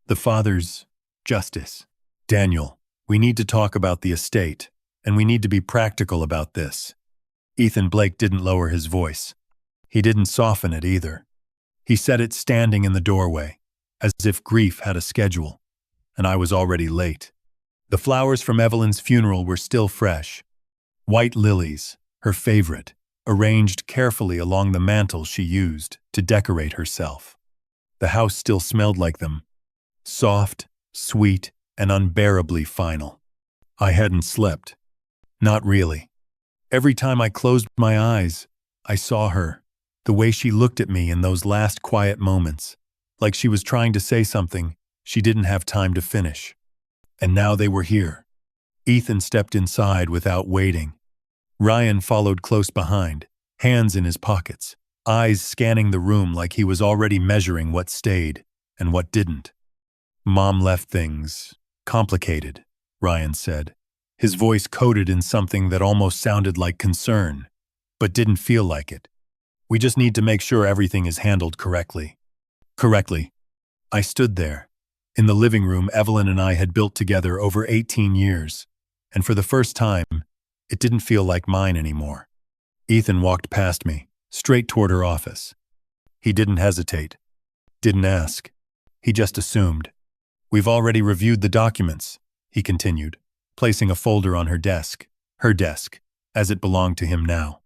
The father's justice. Daniel, we need to talk about the estate, and we need to be practical about this. Ethan Blake didn't lower his voice. He didn't soften it either. He said it standing in the doorway, as if grief had a schedule, and I was already late. The flowers from Evelyn's funeral were still fresh. White lilies, her favorite, arranged carefully along the mantel she used to decorate herself. The house still smelled like them, soft, sweet, and unbearably final. I hadn't slept. Not really. Every time I closed my eyes, I saw her, the way she looked at me in those last quiet moments, like she was trying to say something she didn't have time to finish. And now they were here. Ethan stepped inside without waiting. Ryan followed close behind, hands in his pockets, eyes scanning the room like he was already measuring what stayed and what didn't. Mom left things complicated, Ryan said, his voice coated in something that almost sounded like concern, but didn't feel like it. We just need to make sure everything is handled correctly. Correctly. I stood there, in the living room Evelyn and I had built together over 18 years, and for the first time, it didn't feel like mine anymore. Ethan walked past me, straight toward her office. He didn't hesitate, didn't ask. He just assumed. We've already reviewed the documents, he continued, placing a folder on her desk, as it belonged to him now.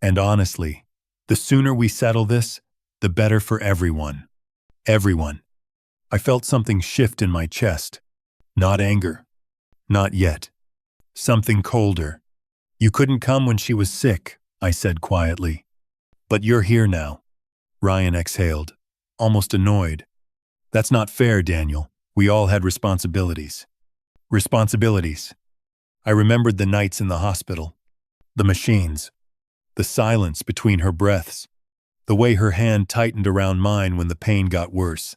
And honestly, the sooner we settle this, the better for everyone. Everyone. I felt something shift in my chest. Not anger. Not yet. Something colder. You couldn't come when she was sick, I said quietly. But you're here now. Ryan exhaled, almost annoyed. That's not fair, Daniel. We all had responsibilities. Responsibilities. I remembered the nights in the hospital, the machines, the silence between her breaths, the way her hand tightened around mine when the pain got worse.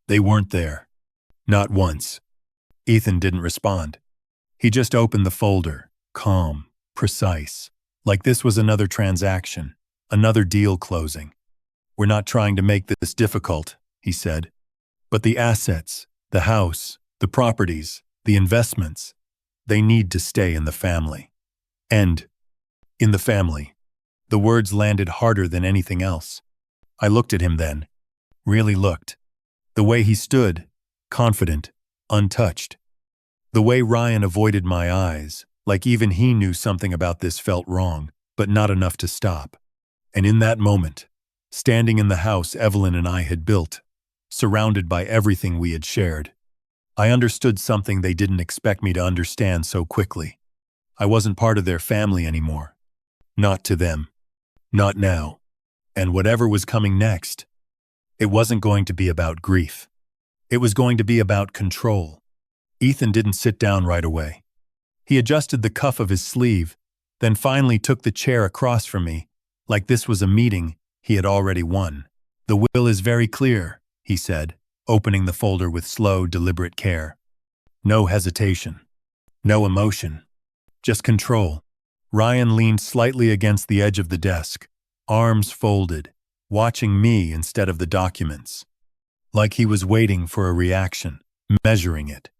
They weren't there. Not once. Ethan didn't respond. He just opened the folder, calm, precise, like this was another transaction, another deal closing. We're not trying to make this difficult, he said. But the assets, the house, the properties, the investments, they need to stay in the family. And in the family. The words landed harder than anything else. I looked at him then. Really looked. The way he stood, confident, untouched. The way Ryan avoided my eyes, like even he knew something about this felt wrong, but not enough to stop. And in that moment, standing in the house Evelyn and I had built, surrounded by everything we had shared, I understood something they didn't expect me to understand so quickly. I wasn't part of their family anymore. Not to them. Not now. And whatever was coming next, it wasn't going to be about grief. It was going to be about control. Ethan didn't sit down right away. He adjusted the cuff of his sleeve, then finally took the chair across from me, like this was a meeting he had already won. The will is very clear, he said, opening the folder with slow, deliberate care. No hesitation. No emotion. Just control. Ryan leaned slightly against the edge of the desk, arms folded, watching me instead of the documents. Like he was waiting for a reaction, measuring it.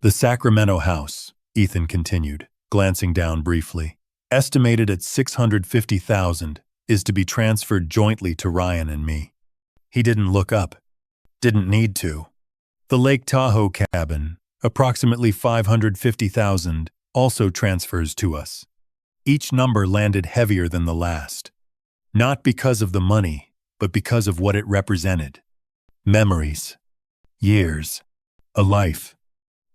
The Sacramento house, Ethan continued, glancing down briefly, estimated at $650,000, is to be transferred jointly to Ryan and me. He didn't look up. Didn't need to. The Lake Tahoe cabin, approximately $550,000, also transfers to us. Each number landed heavier than the last. Not because of the money, but because of what it represented. Memories. Years. A life.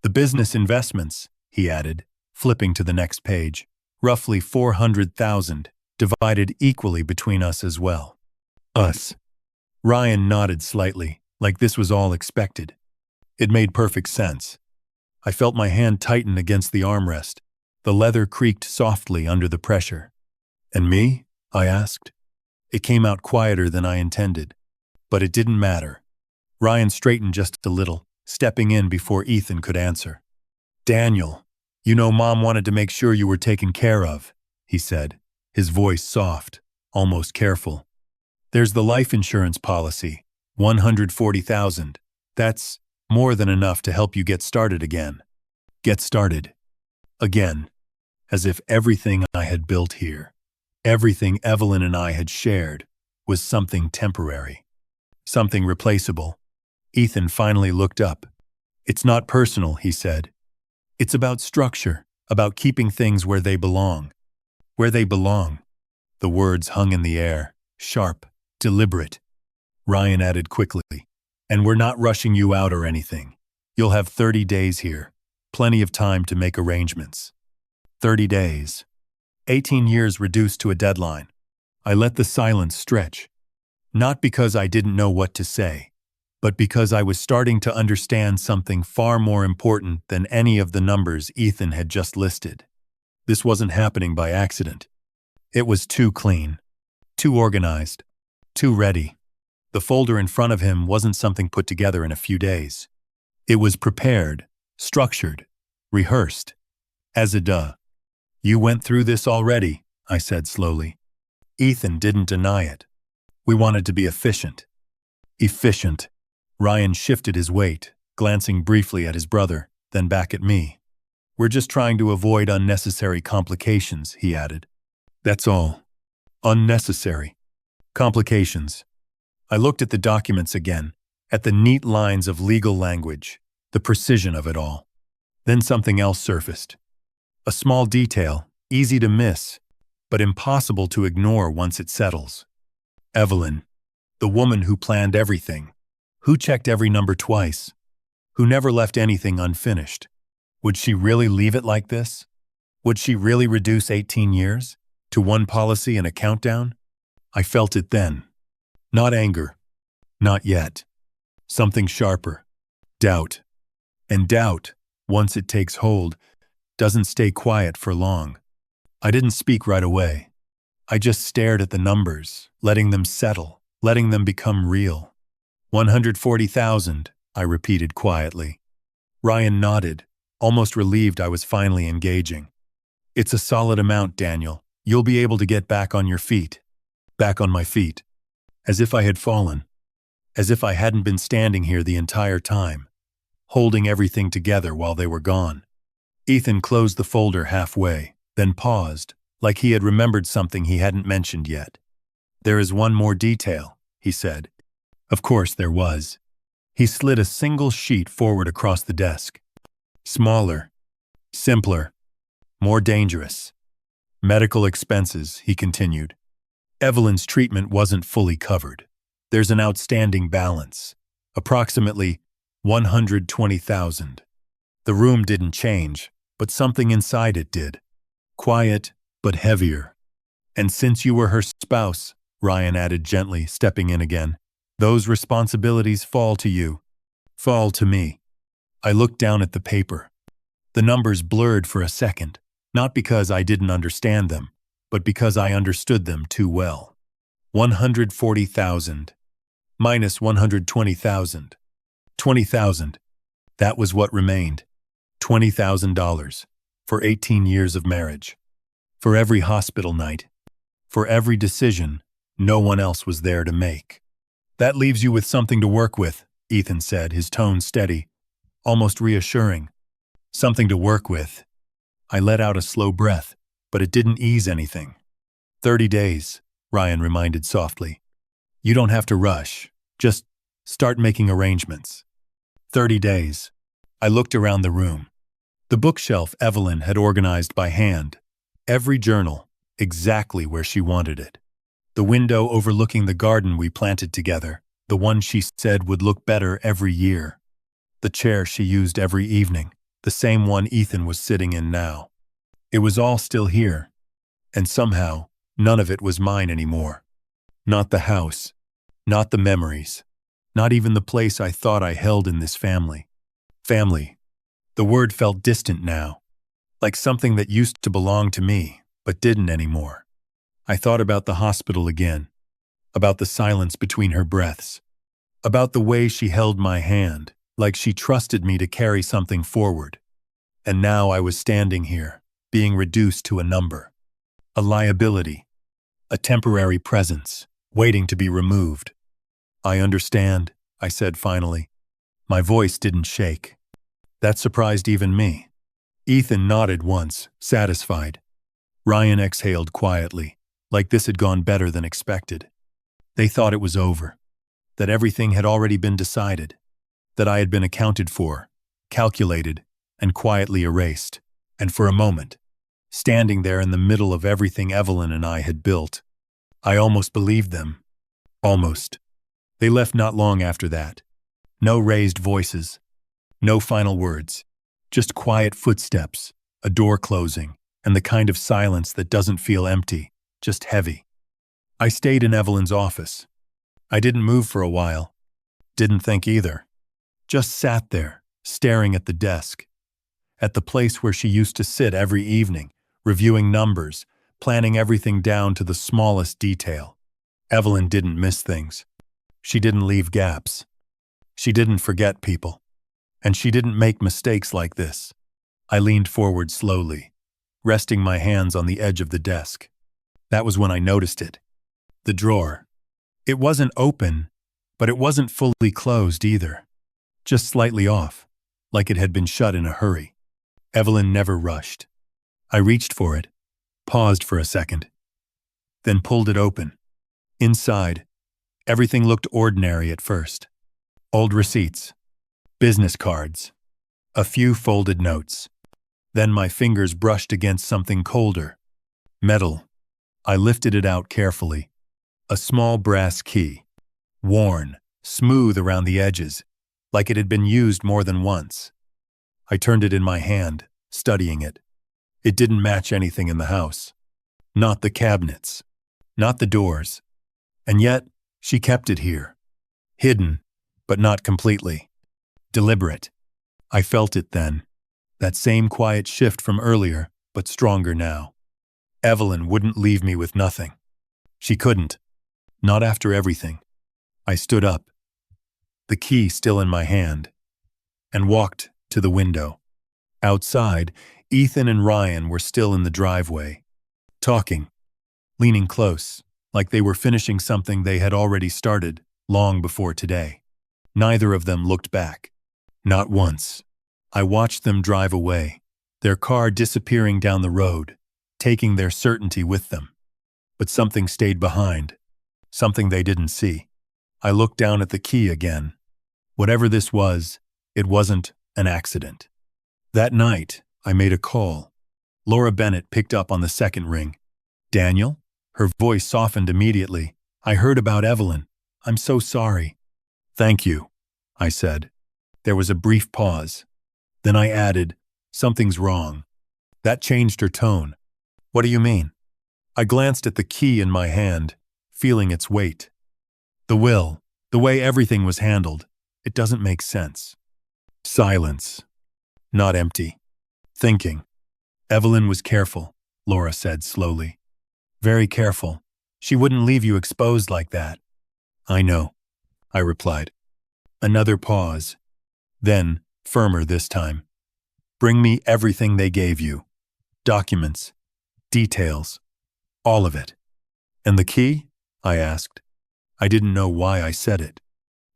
The business investments, he added, flipping to the next page, roughly $400,000, divided equally between us as well. Us. Ryan nodded slightly, like this was all expected. It made perfect sense. I felt my hand tighten against the armrest. The leather creaked softly under the pressure. And me? I asked. It came out quieter than I intended. But it didn't matter. Ryan straightened just a little, stepping in before Ethan could answer. Daniel, you know Mom wanted to make sure you were taken care of, he said, his voice soft, almost careful. There's the life insurance policy, $140,000. That's More than enough to help you get started again. Get started. Again. As if everything I had built here, everything Evelyn and I had shared, was something temporary. Something replaceable. Ethan finally looked up. It's not personal, he said. It's about structure, about keeping things where they belong. Where they belong. The words hung in the air, sharp, deliberate. Ryan added quickly, and we're not rushing you out or anything. You'll have 30 days here, plenty of time to make arrangements. 30 days. 18 years reduced to a deadline. I let the silence stretch. Not because I didn't know what to say, but because I was starting to understand something far more important than any of the numbers Ethan had just listed. This wasn't happening by accident. It was too clean, too organized, too ready. The folder in front of him wasn't something put together in a few days. It was prepared, structured, rehearsed. As a duh. You went through this already, I said slowly. Ethan didn't deny it. We wanted to be efficient. Efficient. Ryan shifted his weight, glancing briefly at his brother, then back at me. We're just trying to avoid unnecessary complications, he added. That's all. Unnecessary. Complications. I looked at the documents again, at the neat lines of legal language, the precision of it all. Then something else surfaced. A small detail, easy to miss, but impossible to ignore once it settles. Evelyn, the woman who planned everything, who checked every number twice, who never left anything unfinished. Would she really leave it like this? Would she really reduce 18 years to one policy and a countdown? I felt it then. Not anger. Not yet. Something sharper. Doubt. And doubt, once it takes hold, doesn't stay quiet for long. I didn't speak right away. I just stared at the numbers, letting them settle, letting them become real. 140,000, I repeated quietly. Ryan nodded, almost relieved I was finally engaging. It's a solid amount, Daniel. You'll be able to get back on your feet. Back on my feet. As if I had fallen. As if I hadn't been standing here the entire time, holding everything together while they were gone. Ethan closed the folder halfway, then paused, like he had remembered something he hadn't mentioned yet. There is one more detail, he said. Of course there was. He slid a single sheet forward across the desk. Smaller. Simpler. More dangerous. Medical expenses, he continued. Evelyn's treatment wasn't fully covered. There's an outstanding balance. Approximately 120,000. The room didn't change, but something inside it did. Quiet, but heavier. And since you were her spouse, Ryan added gently, stepping in again, those responsibilities fall to you. Fall to me. I looked down at the paper. The numbers blurred for a second, not because I didn't understand them, but because I understood them too well. 140,000. Minus 120,000. 20,000. That was what remained. $20,000. For 18 years of marriage. For every hospital night. For every decision no one else was there to make. That leaves you with something to work with, Ethan said, his tone steady, almost reassuring. Something to work with. I let out a slow breath, but it didn't ease anything. 30 days, Ryan reminded softly. You don't have to rush. Just start making arrangements. 30 days. I looked around the room. The bookshelf Evelyn had organized by hand. Every journal, exactly where she wanted it. The window overlooking the garden we planted together, the one she said would look better every year. The chair she used every evening, the same one Ethan was sitting in now. It was all still here, and somehow, none of it was mine anymore. Not the house, not the memories, not even the place I thought I held in this family. Family. The word felt distant now, like something that used to belong to me, but didn't anymore. I thought about the hospital again, about the silence between her breaths, about the way she held my hand, like she trusted me to carry something forward. And now I was standing here, being reduced to a number, a liability, a temporary presence, waiting to be removed. I understand, I said finally. My voice didn't shake. That surprised even me. Ethan nodded once, satisfied. Ryan exhaled quietly, like this had gone better than expected. They thought it was over, that everything had already been decided, that I had been accounted for, calculated, and quietly erased. And for a moment, standing there in the middle of everything Evelyn and I had built, I almost believed them. Almost. They left not long after that. No raised voices, no final words, just quiet footsteps, a door closing, and the kind of silence that doesn't feel empty, just heavy. I stayed in Evelyn's office. I didn't move for a while. Didn't think either. Just sat there, staring at the desk, at the place where she used to sit every evening, reviewing numbers, planning everything down to the smallest detail. Evelyn didn't miss things. She didn't leave gaps. She didn't forget people. And she didn't make mistakes like this. I leaned forward slowly, resting my hands on the edge of the desk. That was when I noticed it. The drawer. It wasn't open, but it wasn't fully closed either. Just slightly off, like it had been shut in a hurry. Evelyn never rushed. I reached for it, paused for a second, then pulled it open. Inside, everything looked ordinary at first. Old receipts, business cards, a few folded notes. Then my fingers brushed against something colder. Metal. I lifted it out carefully. A small brass key. Worn, smooth around the edges, like it had been used more than once. I turned it in my hand, studying it. It didn't match anything in the house. Not the cabinets. Not the doors. And yet, she kept it here. Hidden, but not completely. Deliberate. I felt it then. That same quiet shift from earlier, but stronger now. Evelyn wouldn't leave me with nothing. She couldn't. Not after everything. I stood up, the key still in my hand, and walked to the window. Outside, Ethan and Ryan were still in the driveway, talking, leaning close, like they were finishing something they had already started long before today. Neither of them looked back. Not once. I watched them drive away, their car disappearing down the road, taking their certainty with them. But something stayed behind, something they didn't see. I looked down at the key again. Whatever this was, it wasn't an accident. That night, I made a call. Laura Bennett picked up on the second ring. Daniel? Her voice softened immediately. I heard about Evelyn. I'm so sorry. Thank you, I said. There was a brief pause. Then I added, something's wrong. That changed her tone. What do you mean? I glanced at the key in my hand, feeling its weight. The will, the way everything was handled, it doesn't make sense. Silence. Not empty. Thinking. Evelyn was careful, Laura said slowly. Very careful. She wouldn't leave you exposed like that. I know, I replied. Another pause. Then, firmer this time. Bring me everything they gave you. Documents. Details. All of it. And the key? I asked. I didn't know why I said it,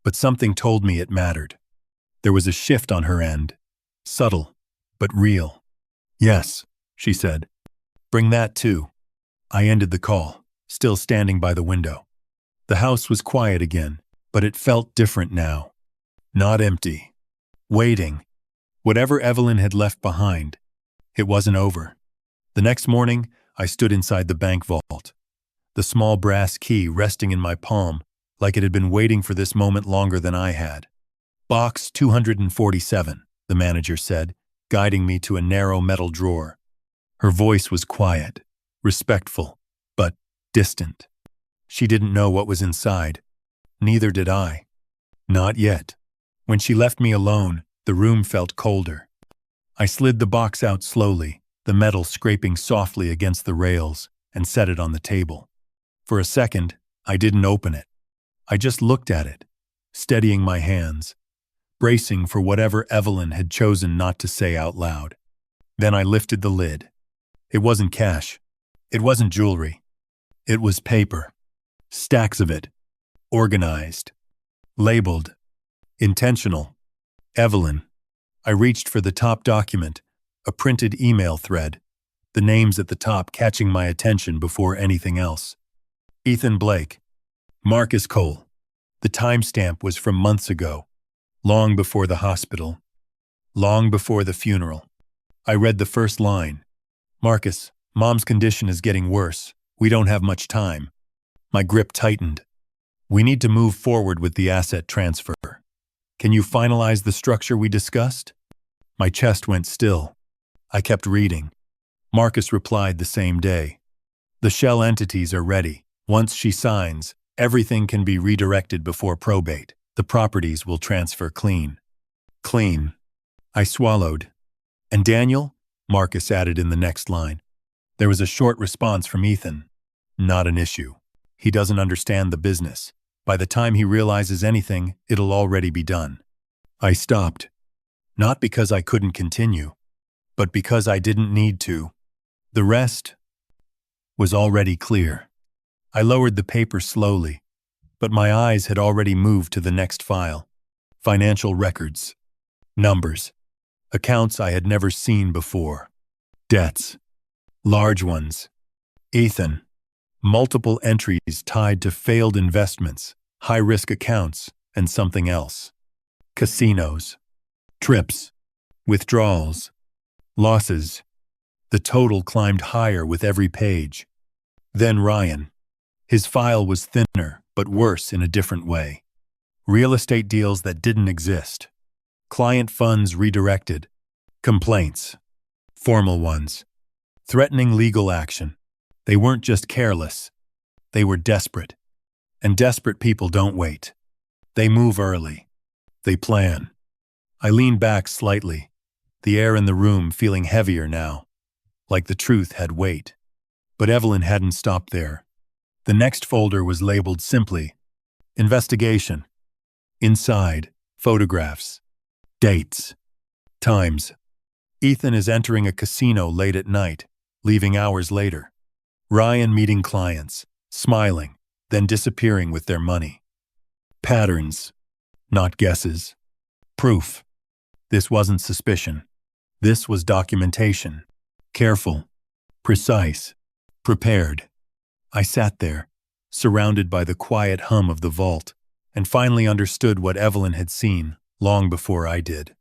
but something told me it mattered. There was a shift on her end. Subtle, but real. Yes, she said. Bring that too. I ended the call, still standing by the window. The house was quiet again, but it felt different now. Not empty. Waiting. Whatever Evelyn had left behind, it wasn't over. The next morning, I stood inside the bank vault, the small brass key resting in my palm like it had been waiting for this moment longer than I had. Box 247, the manager said, guiding me to a narrow metal drawer. Her voice was quiet, respectful, but distant. She didn't know what was inside. Neither did I. Not yet. When she left me alone, the room felt colder. I slid the box out slowly, the metal scraping softly against the rails, and set it on the table. For a second, I didn't open it. I just looked at it, steadying my hands, bracing for whatever Evelyn had chosen not to say out loud. Then I lifted the lid. It wasn't cash. It wasn't jewelry. It was paper. Stacks of it. Organized. Labeled. Intentional. Evelyn. I reached for the top document, a printed email thread, the names at the top catching my attention before anything else. Ethan Blake. Marcus Cole. The timestamp was from months ago, long before the hospital, long before the funeral. I read the first line. Marcus, Mom's condition is getting worse. We don't have much time. My grip tightened. We need to move forward with the asset transfer. Can you finalize the structure we discussed? My chest went still. I kept reading. Marcus replied the same day. The shell entities are ready. Once she signs, everything can be redirected before probate. The properties will transfer clean. Clean. I swallowed. And Daniel? Marcus added in the next line. There was a short response from Ethan. Not an issue. He doesn't understand the business. By the time he realizes anything, it'll already be done. I stopped. Not because I couldn't continue, but because I didn't need to. The rest was already clear. I lowered the paper slowly, but my eyes had already moved to the next file. Financial records. Numbers. Accounts I had never seen before. Debts. Large ones. Ethan. Multiple entries tied to failed investments, high-risk accounts, and something else. Casinos. Trips. Withdrawals. Losses. The total climbed higher with every page. Then Ryan. His file was thinner, but worse in a different way. Real estate deals that didn't exist. Client funds redirected. Complaints. Formal ones. Threatening legal action. They weren't just careless. They were desperate. And desperate people don't wait. They move early. They plan. I leaned back slightly, the air in the room feeling heavier now, like the truth had weight. But Evelyn hadn't stopped there. The next folder was labeled simply, Investigation. Inside, photographs. Dates. Times. Ethan is entering a casino late at night, leaving hours later. Ryan meeting clients, smiling, then disappearing with their money. Patterns. Not guesses. Proof. This wasn't suspicion. This was documentation. Careful. Precise. Prepared. I sat there, surrounded by the quiet hum of the vault, and finally understood what Evelyn had seen long before I did.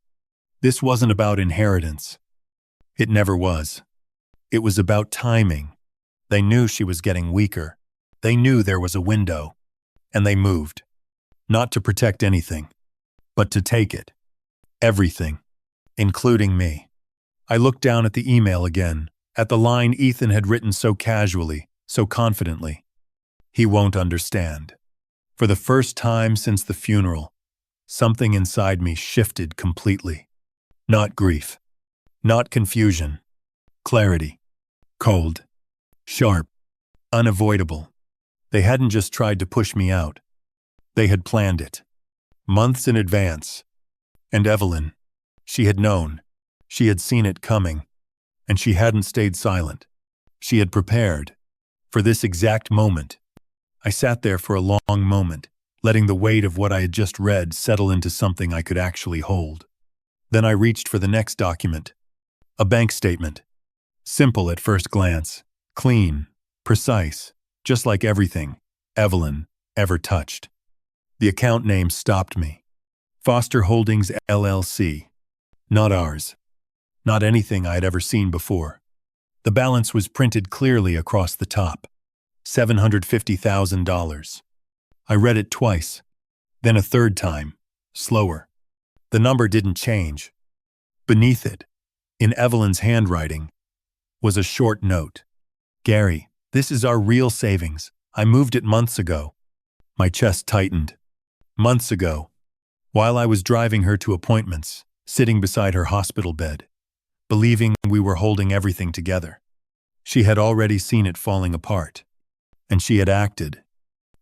This wasn't about inheritance. It never was. It was about timing. They knew she was getting weaker. They knew there was a window. And they moved. Not to protect anything, but to take it. Everything. Including me. I looked down at the email again, at the line Ethan had written so casually, so confidently. He won't understand. For the first time since the funeral, something inside me shifted completely. Not grief. Not confusion. Clarity. Cold. Sharp. Unavoidable. They hadn't just tried to push me out. They had planned it. Months in advance. And Evelyn. She had known. She had seen it coming. And she hadn't stayed silent. She had prepared. For this exact moment. I sat there for a long moment, letting the weight of what I had just read settle into something I could actually hold. Then I reached for the next document. A bank statement. Simple at first glance. Clean. Precise. Just like everything Evelyn ever touched. The account name stopped me. Foster Holdings LLC. Not ours. Not anything I had ever seen before. The balance was printed clearly across the top. $750,000. I read it twice, then a third time, slower. The number didn't change. Beneath it, in Evelyn's handwriting, was a short note. Gary, this is our real savings. I moved it months ago. My chest tightened. Months ago, while I was driving her to appointments, sitting beside her hospital bed, believing we were holding everything together. She had already seen it falling apart. And she had acted.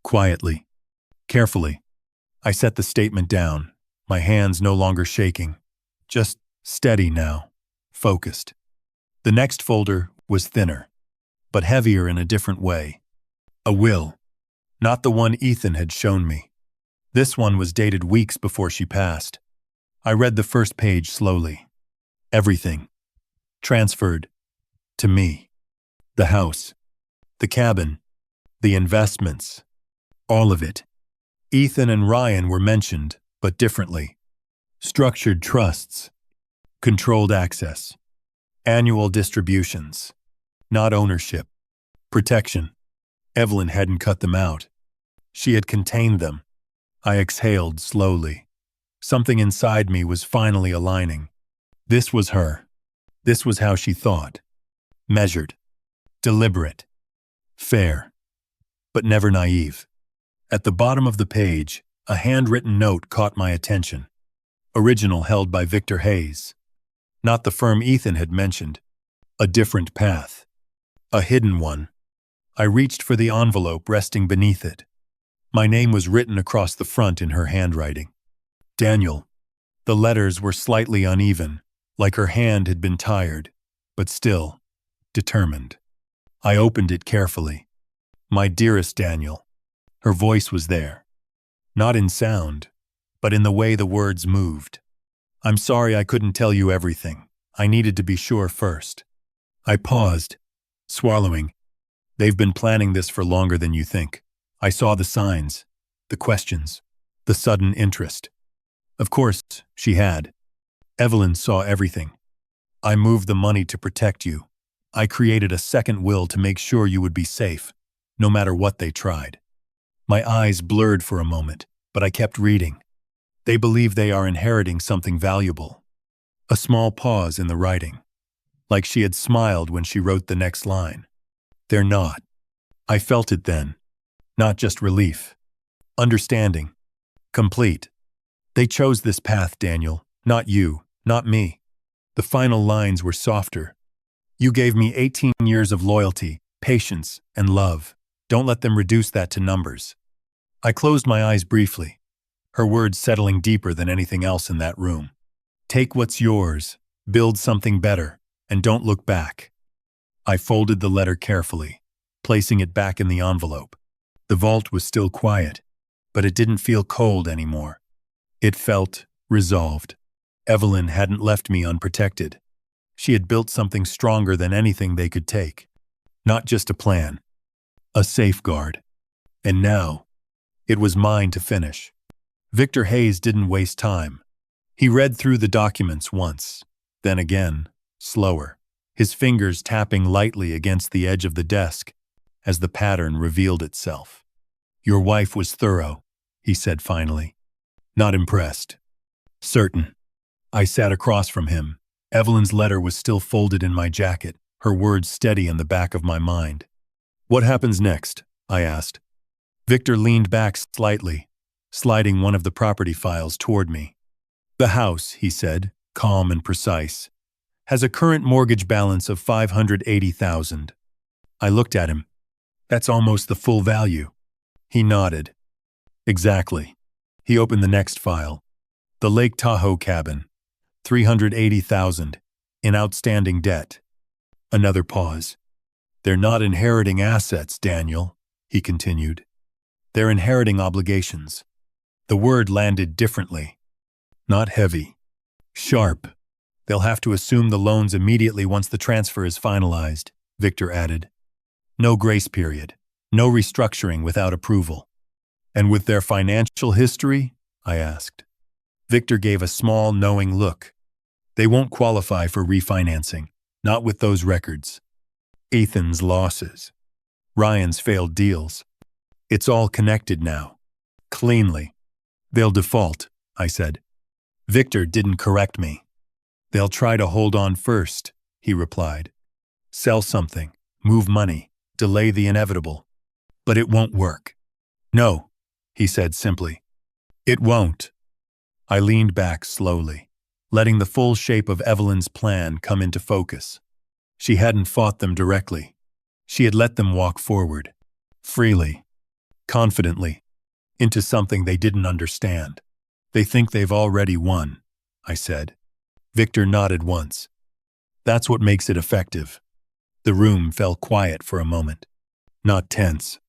Quietly. Carefully. I set the statement down, my hands no longer shaking. Just steady now. Focused. The next folder was thinner, but heavier in a different way. A will. Not the one Ethan had shown me. This one was dated weeks before she passed. I read the first page slowly. Everything. Transferred. To me. The house. The cabin. The investments. All of it. Ethan and Ryan were mentioned, but differently. Structured trusts. Controlled access. Annual distributions. Not ownership. Protection. Evelyn hadn't cut them out. She had contained them. I exhaled slowly. Something inside me was finally aligning. This was her. This was how she thought. Measured. Deliberate. Fair. But never naive. At the bottom of the page, a handwritten note caught my attention. Original held by Victor Hayes. Not the firm Ethan had mentioned. A different path. A hidden one. I reached for the envelope resting beneath it. My name was written across the front in her handwriting. Daniel. The letters were slightly uneven, like her hand had been tired, but still, determined. I opened it carefully. My dearest Daniel. Her voice was there. Not in sound, but in the way the words moved. I'm sorry I couldn't tell you everything. I needed to be sure first. I paused, swallowing. They've been planning this for longer than you think. I saw the signs, the questions, the sudden interest. Of course, she had. Evelyn saw everything. I moved the money to protect you. I created a second will to make sure you would be safe, no matter what they tried. My eyes blurred for a moment, but I kept reading. They believe they are inheriting something valuable. A small pause in the writing, like she had smiled when she wrote the next line. They're not. I felt it then. Not just relief. Understanding. Complete. They chose this path, Daniel, not you, not me. The final lines were softer. You gave me 18 years of loyalty, patience, and love. Don't let them reduce that to numbers. I closed my eyes briefly, her words settling deeper than anything else in that room. Take what's yours, build something better, and don't look back. I folded the letter carefully, placing it back in the envelope. The vault was still quiet, but it didn't feel cold anymore. It felt resolved. Evelyn hadn't left me unprotected. She had built something stronger than anything they could take. Not just a plan. A safeguard. And now, it was mine to finish. Victor Hayes didn't waste time. He read through the documents once, then again, slower, his fingers tapping lightly against the edge of the desk as the pattern revealed itself. Your wife was thorough, he said finally. Not impressed. Certain. I sat across from him. Evelyn's letter was still folded in my jacket, her words steady in the back of my mind. What happens next? I asked. Victor leaned back slightly, sliding one of the property files toward me. The house, he said, calm and precise, has a current mortgage balance of $580,000. I looked at him. That's almost the full value. He nodded. Exactly. He opened the next file. The Lake Tahoe cabin, $380,000, in outstanding debt. Another pause. They're not inheriting assets, Daniel, he continued. They're inheriting obligations. The word landed differently. Not heavy. Sharp. They'll have to assume the loans immediately once the transfer is finalized, Victor added. No grace period. No restructuring without approval. And with their financial history? I asked. Victor gave a small, knowing look. They won't qualify for refinancing, not with those records. Ethan's losses. Ryan's failed deals. It's all connected now. Cleanly. They'll default, I said. Victor didn't correct me. They'll try to hold on first, he replied. Sell something, move money, delay the inevitable. But it won't work. No, he said simply. It won't. I leaned back slowly, letting the full shape of Evelyn's plan come into focus. She hadn't fought them directly. She had let them walk forward, freely, confidently, into something they didn't understand. They think they've already won, I said. Victor nodded once. That's what makes it effective. The room fell quiet for a moment. Not tense.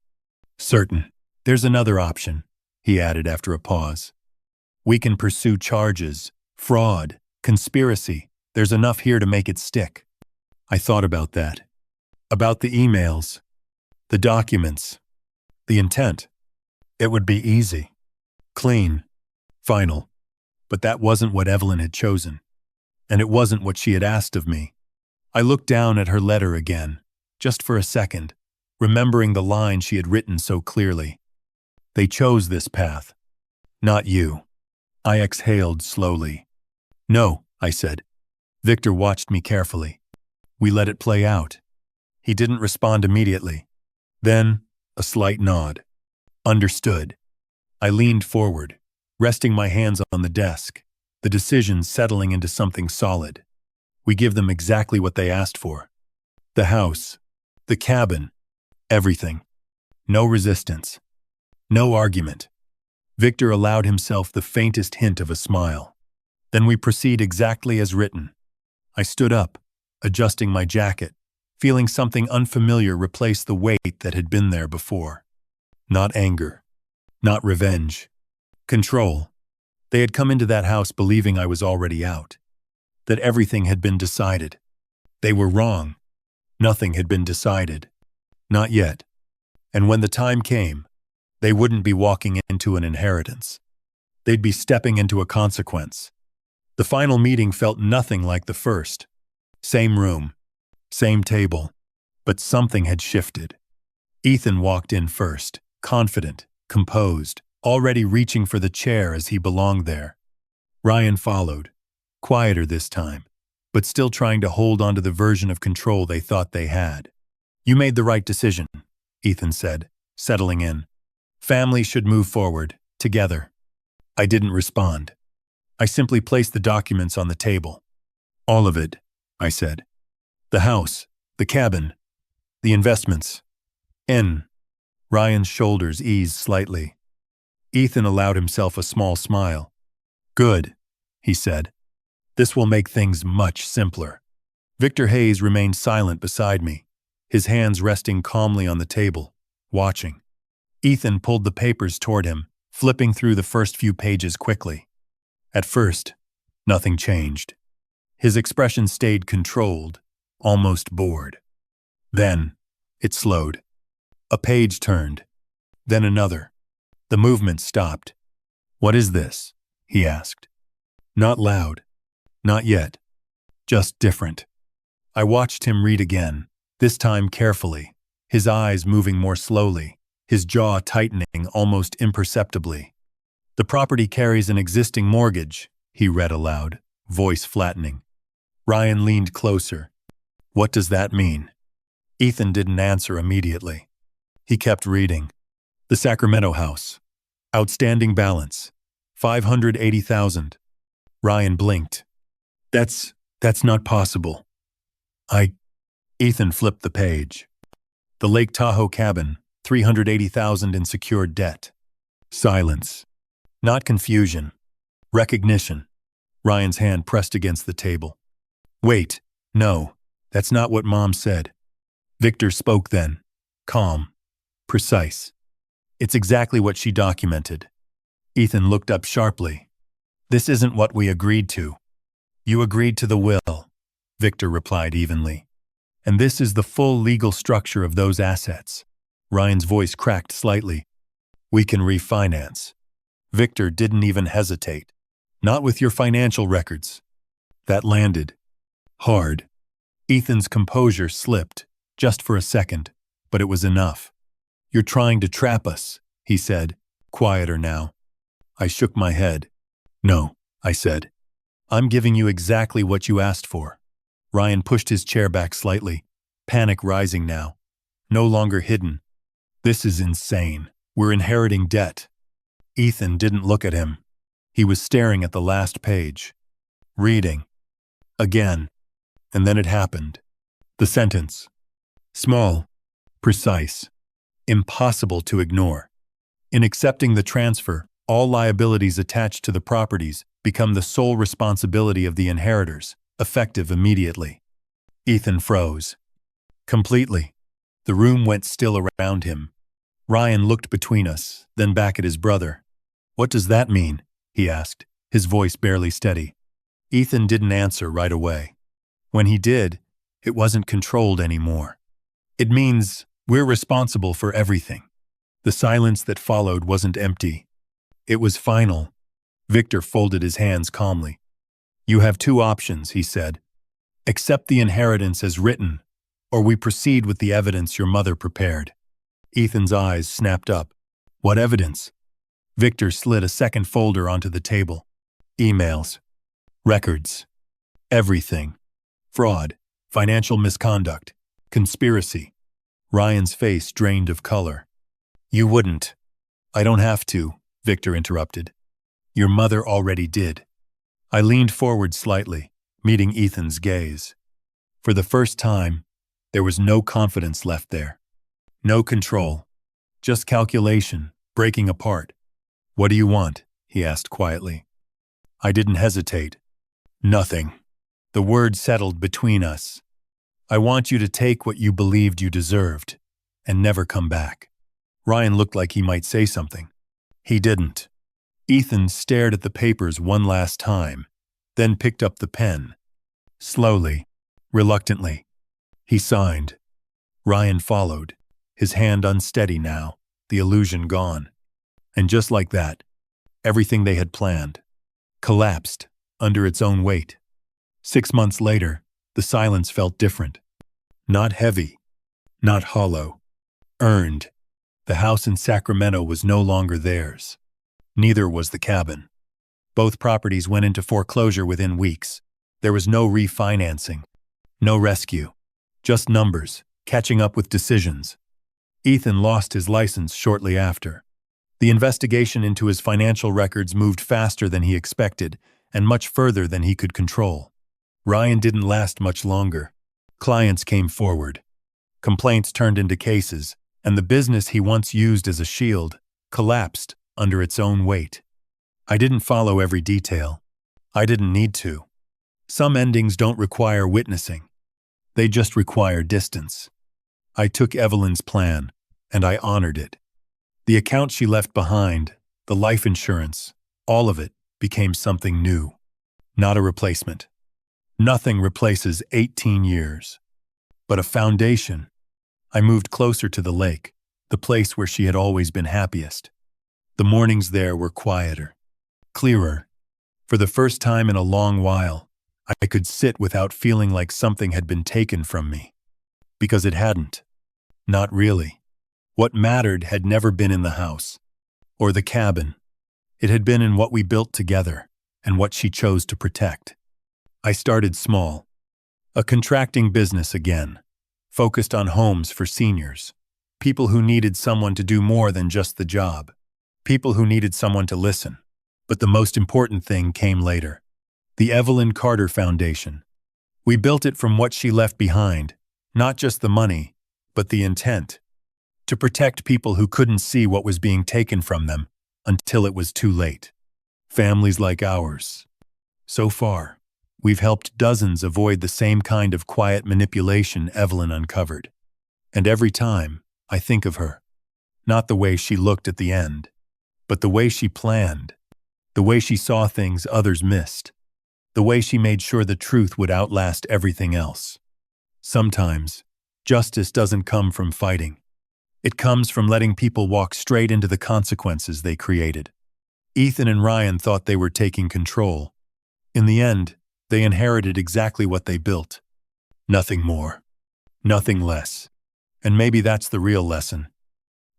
Certain. There's another option, he added after a pause. We can pursue charges, Fraud, conspiracy, there's enough here to make it stick. I thought about that. About the emails, the documents, the intent. It would be easy, clean, final. But that wasn't what Evelyn had chosen. And it wasn't what she had asked of me. I looked down at her letter again, just for a second, remembering the line she had written so clearly. They chose this path. Not you. I exhaled slowly. No, I said. Victor watched me carefully. We let it play out. He didn't respond immediately. Then, a slight nod. Understood. I leaned forward, resting my hands on the desk, the decision settling into something solid. We give them exactly what they asked for. The house, the cabin, everything. No resistance. No argument. Victor allowed himself the faintest hint of a smile. Then we proceed exactly as written. I stood up, adjusting my jacket, feeling something unfamiliar replace the weight that had been there before. Not anger. Not revenge. Control. They had come into that house believing I was already out. That everything had been decided. They were wrong. Nothing had been decided. Not yet. And when the time came, they wouldn't be walking into an inheritance. They'd be stepping into a consequence. The final meeting felt nothing like the first. Same room. Same table. But something had shifted. Ethan walked in first, confident, composed, already reaching for the chair as he belonged there. Ryan followed, quieter this time, but still trying to hold on to the version of control they thought they had. You made the right decision, Ethan said, settling in. Family should move forward, together. I didn't respond. I simply placed the documents on the table. All of it, I said. The house, the cabin, the investments. Ryan's shoulders eased slightly. Ethan allowed himself a small smile. Good, he said. This will make things much simpler. Victor Hayes remained silent beside me, his hands resting calmly on the table, watching. Ethan pulled the papers toward him, flipping through the first few pages quickly. At first, nothing changed. His expression stayed controlled, almost bored. Then, it slowed. A page turned. Then another. The movement stopped. What is this? He asked. Not loud. Not yet. Just different. I watched him read again, this time carefully, his eyes moving more slowly, his jaw tightening almost imperceptibly. The property carries an existing mortgage, he read aloud, voice flattening. Ryan leaned closer. What does that mean? Ethan didn't answer immediately. He kept reading. The Sacramento house. Outstanding balance. $580,000. Ryan blinked. That's not possible. Ethan flipped the page. The Lake Tahoe cabin, $380,000 in secured debt. Silence. Not confusion. Recognition. Ryan's hand pressed against the table. Wait, no, that's not what Mom said. Victor spoke then, calm, precise. It's exactly what she documented. Ethan looked up sharply. This isn't what we agreed to. You agreed to the will, Victor replied evenly. And this is the full legal structure of those assets. Ryan's voice cracked slightly. We can refinance. Victor didn't even hesitate. Not with your financial records. That landed. Hard. Ethan's composure slipped, just for a second, but it was enough. You're trying to trap us, he said, quieter now. I shook my head. No, I said. I'm giving you exactly what you asked for. Ryan pushed his chair back slightly, panic rising now. No longer hidden. This is insane. We're inheriting debt. Ethan didn't look at him. He was staring at the last page. Reading. Again. And then it happened. The sentence. Small. Precise. Impossible to ignore. In accepting the transfer, all liabilities attached to the properties become the sole responsibility of the inheritors, effective immediately. Ethan froze. Completely. The room went still around him. Ryan looked between us, then back at his brother. What does that mean? He asked, his voice barely steady. Ethan didn't answer right away. When he did, it wasn't controlled anymore. It means we're responsible for everything. The silence that followed wasn't empty. It was final. Victor folded his hands calmly. You have two options, he said. Accept the inheritance as written, or we proceed with the evidence your mother prepared. Ethan's eyes snapped up. What evidence? Victor slid a second folder onto the table. Emails. Records. Everything. Fraud. Financial misconduct. Conspiracy. Ryan's face drained of color. You wouldn't. I don't have to, Victor interrupted. Your mother already did. I leaned forward slightly, meeting Ethan's gaze. For the first time, there was no confidence left there. No control. Just calculation, breaking apart. What do you want? He asked quietly. I didn't hesitate. Nothing. The word settled between us. I want you to take what you believed you deserved, and never come back. Ryan looked like he might say something. He didn't. Ethan stared at the papers one last time, then picked up the pen. Slowly, reluctantly. He signed. Ryan followed, his hand unsteady now, the illusion gone. And just like that, everything they had planned collapsed under its own weight. 6 months later, the silence felt different. Not heavy, not hollow. Earned. The house in Sacramento was no longer theirs. Neither was the cabin. Both properties went into foreclosure within weeks. There was no refinancing, no rescue, just numbers, catching up with decisions. Ethan lost his license shortly after. The investigation into his financial records moved faster than he expected, and much further than he could control. Ryan didn't last much longer. Clients came forward. Complaints turned into cases, and the business he once used as a shield collapsed under its own weight. I didn't follow every detail. I didn't need to. Some endings don't require witnessing. They just require distance. I took Evelyn's plan, and I honored it. The account she left behind, the life insurance, all of it became something new. Not a replacement. Nothing replaces 18 years. But a foundation. I moved closer to the lake, the place where she had always been happiest. The mornings there were quieter, clearer. For the first time in a long while, I could sit without feeling like something had been taken from me. Because it hadn't. Not really. What mattered had never been in the house, or the cabin. It had been in what we built together, and what she chose to protect. I started small. A contracting business again, focused on homes for seniors. People who needed someone to do more than just the job. People who needed someone to listen. But the most important thing came later. The Evelyn Carter Foundation. We built it from what she left behind, not just the money, but the intent. To protect people who couldn't see what was being taken from them until it was too late. Families like ours. So far, we've helped dozens avoid the same kind of quiet manipulation Evelyn uncovered. And every time, I think of her. Not the way she looked at the end, but the way she planned. The way she saw things others missed. The way she made sure the truth would outlast everything else. Sometimes, justice doesn't come from fighting. It comes from letting people walk straight into the consequences they created. Ethan and Ryan thought they were taking control. In the end, they inherited exactly what they built. Nothing more. Nothing less. And maybe that's the real lesson.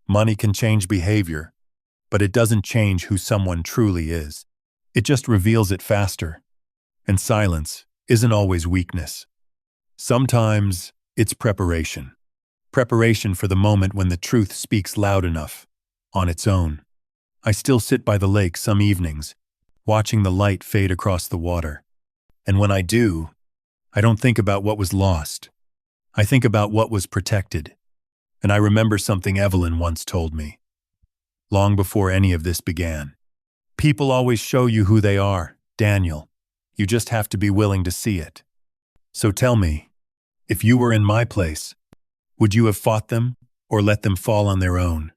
Money can change behavior, but it doesn't change who someone truly is. It just reveals it faster. And silence isn't always weakness. Sometimes it's preparation. Preparation for the moment when the truth speaks loud enough, on its own. I still sit by the lake some evenings, watching the light fade across the water. And when I do, I don't think about what was lost. I think about what was protected. And I remember something Evelyn once told me, long before any of this began. People always show you who they are, Daniel. You just have to be willing to see it. So tell me, if you were in my place, would you have fought them or let them fall on their own?